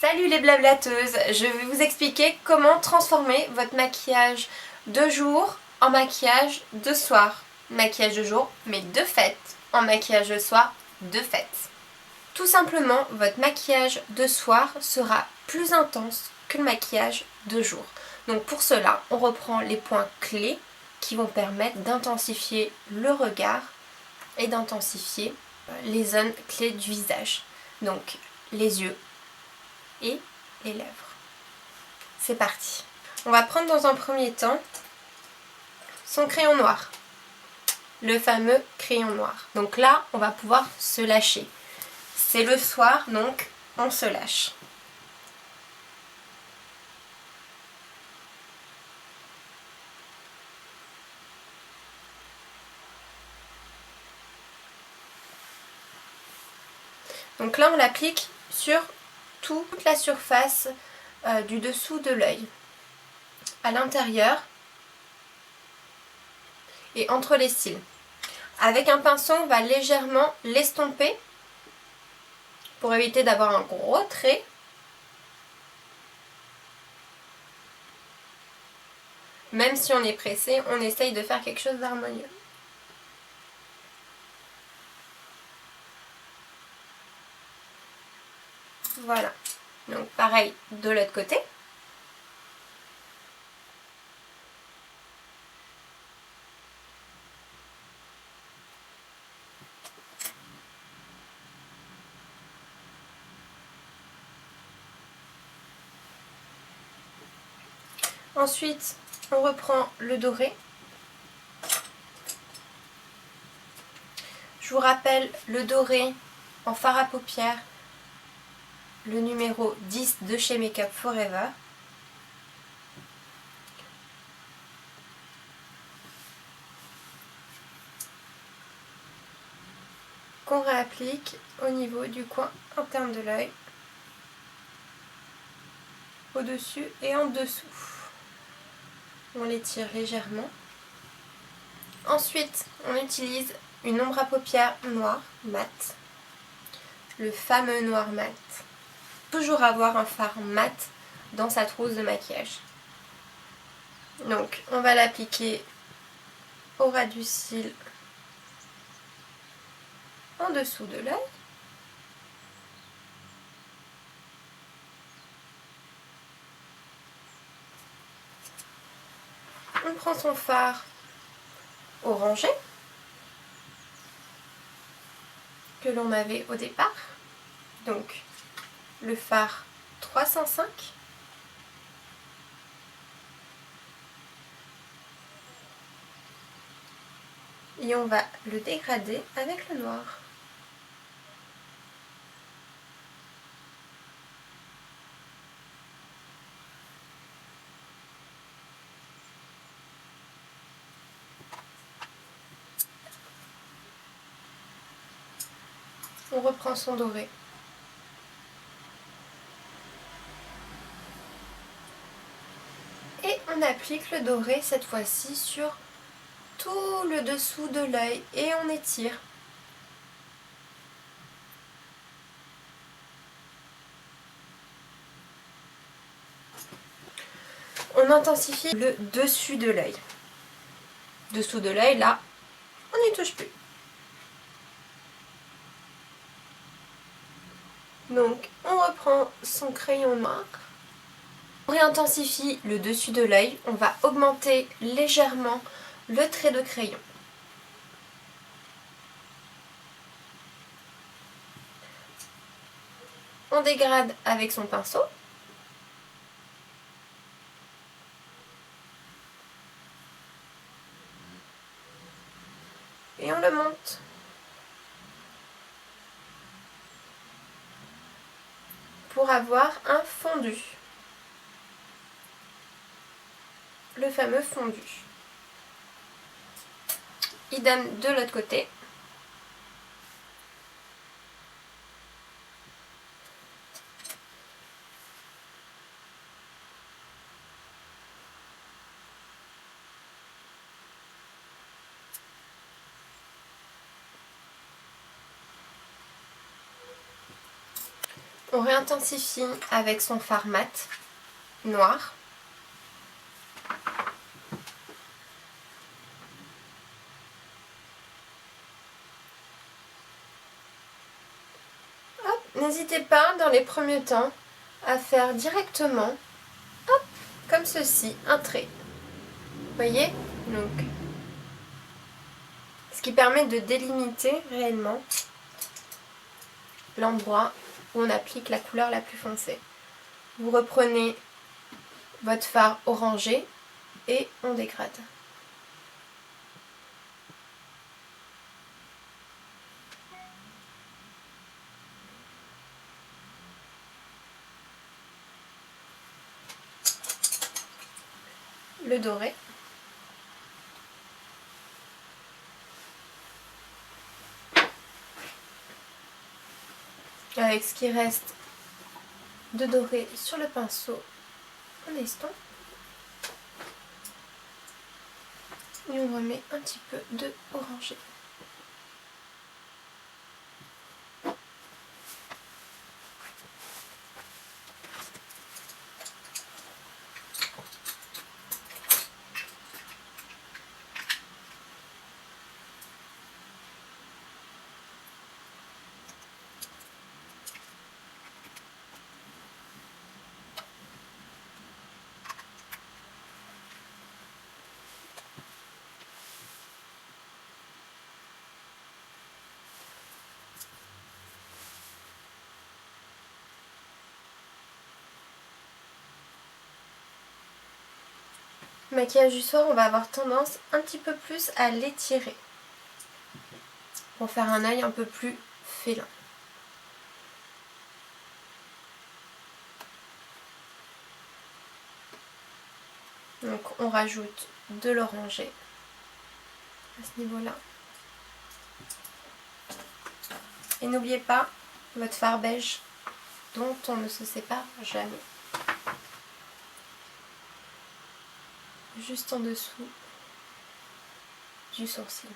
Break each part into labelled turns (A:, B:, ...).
A: Salut les blablateuses, je vais vous expliquer comment transformer votre maquillage de jour en maquillage de soir. Maquillage de jour, mais de fête, en maquillage de soir, de fête. Tout simplement, votre maquillage de soir sera plus intense que le maquillage de jour. Donc pour cela, on reprend les points clés qui vont permettre d'intensifier le regard et d'intensifier les zones clés du visage. Donc les yeux et les lèvres. C'est parti. On va prendre dans un premier temps son crayon noir. Le fameux crayon noir. Donc là, on va pouvoir se lâcher. C'est le soir, donc on se lâche. Donc là, on l'applique sur toute la surface du dessous de l'œil. À l'intérieur et entre les cils. Avec un pinceau, on va légèrement l'estomper pour éviter d'avoir un gros trait. Même si on est pressé, on essaye de faire quelque chose d'harmonieux. Voilà. Donc pareil de l'autre côté. Ensuite, on reprend le doré. Je vous rappelle le doré en fard à paupières, le numéro 10 de chez Make Up Forever. Qu'on réapplique au niveau du coin interne de l'œil, au-dessus et en dessous. On l'étire légèrement. Ensuite, on utilise une ombre à paupières noire mat, le fameux noir mat. Toujours avoir un fard mat dans sa trousse de maquillage. Donc, on va l'appliquer au ras du cil, en dessous de l'œil. On prend son fard orangé que l'on avait au départ. Donc, le fard 305. Et on va le dégrader avec le noir. On reprend son doré. Et on applique le doré cette fois-ci sur tout le dessous de l'œil et on étire. On intensifie le dessus de l'œil. Dessous de l'œil, là, on n'y touche plus. Donc, on reprend son crayon noir. On réintensifie le dessus de l'œil. On va augmenter légèrement le trait de crayon. On dégrade avec son pinceau. Et on le monte. Pour avoir un fondu. Le fameux fondu. Idem de l'autre côté. On réintensifie avec son fard mat noir. N'hésitez pas dans les premiers temps à faire directement, hop, comme ceci, un trait. Vous voyez? Donc, ce qui permet de délimiter réellement l'endroit où on applique la couleur la plus foncée. Vous reprenez votre fard orangé et on dégrade. Le doré. Avec ce qui reste de doré sur le pinceau, on estompe. Et on remet un petit peu de orangé. Maquillage du soir, on va avoir tendance un petit peu plus à l'étirer pour faire un œil un peu plus félin. Donc on rajoute de l'orangé à ce niveau-là. Et n'oubliez pas votre fard beige dont on ne se sépare jamais. Juste en dessous du sourcil.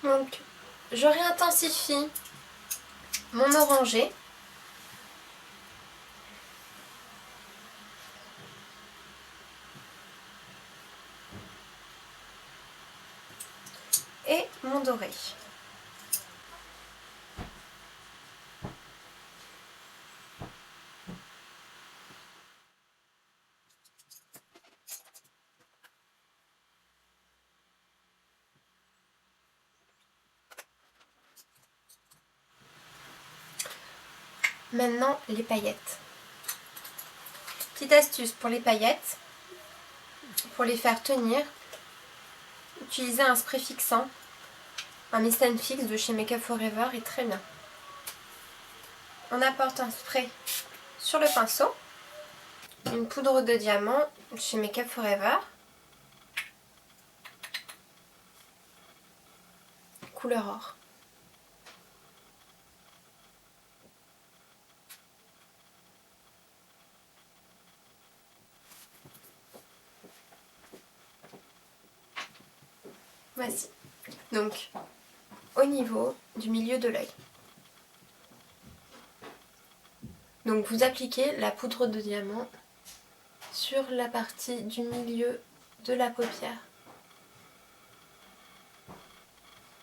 A: Donc je réintensifie mon orangé. Et mon doré. Maintenant les paillettes. Petite astuce pour les paillettes, pour les faire tenir, utilisez un spray fixant. Un Mist & Fix de chez Make Up For Ever est très bien. On apporte un spray sur le pinceau, une poudre de diamant chez Make Up For Ever, couleur or. Voici. Donc, au niveau du milieu de l'œil. Donc vous appliquez la poudre de diamant sur la partie du milieu de la paupière.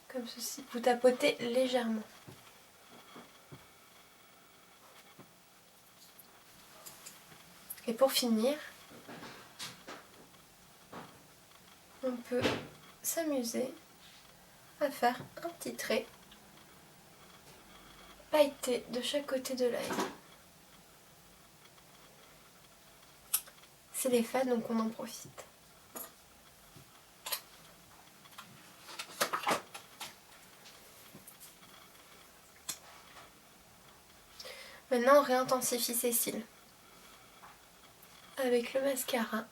A: Comme ceci. Vous tapotez légèrement. Et pour finir, on peut s'amuser à faire un petit trait pailleté de chaque côté de l'œil. C'est les fades, donc on en profite. Maintenant, on réintensifie ses cils avec le mascara.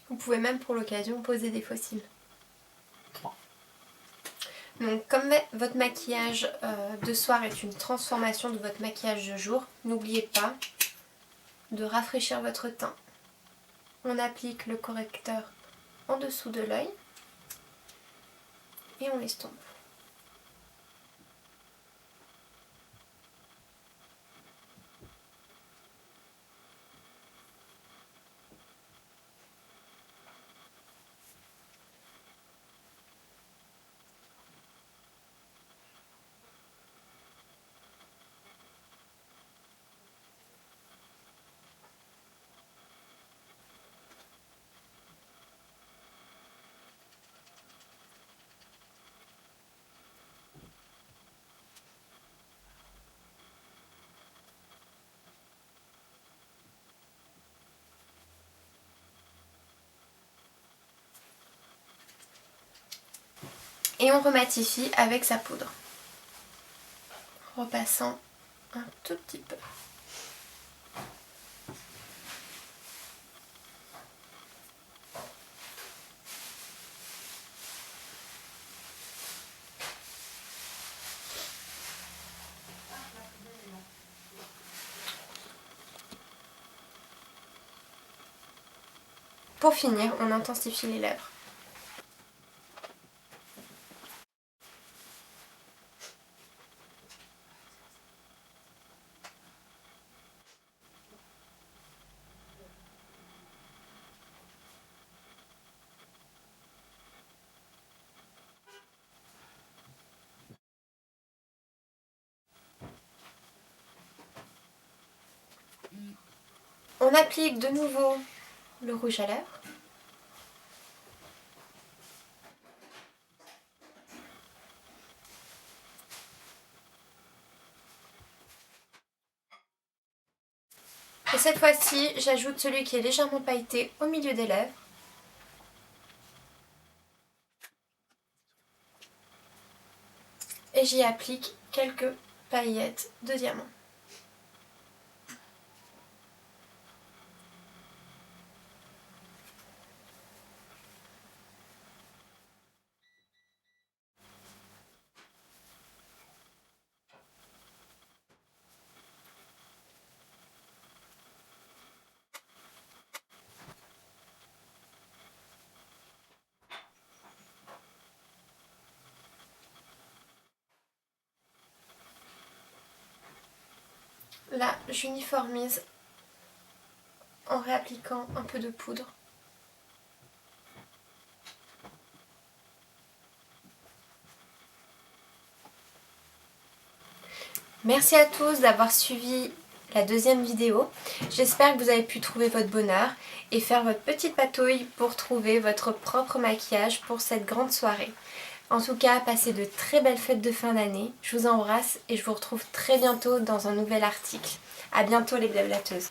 A: Vous pouvez même pour l'occasion poser des faux cils. Donc comme votre maquillage de soir est une transformation de votre maquillage de jour, n'oubliez pas de rafraîchir votre teint. On applique le correcteur en dessous de l'œil et on l'estompe. Et on rematifie avec sa poudre, repassant un tout petit peu. Pour finir, on intensifie les lèvres. On applique de nouveau le rouge à lèvres. Et cette fois-ci, j'ajoute celui qui est légèrement pailleté au milieu des lèvres. Et j'y applique quelques paillettes de diamant. Là, j'uniformise en réappliquant un peu de poudre. Merci à tous d'avoir suivi la deuxième vidéo. J'espère que vous avez pu trouver votre bonheur et faire votre petite patouille pour trouver votre propre maquillage pour cette grande soirée. En tout cas, passez de très belles fêtes de fin d'année. Je vous embrasse et je vous retrouve très bientôt dans un nouvel article. A bientôt les blablateuses.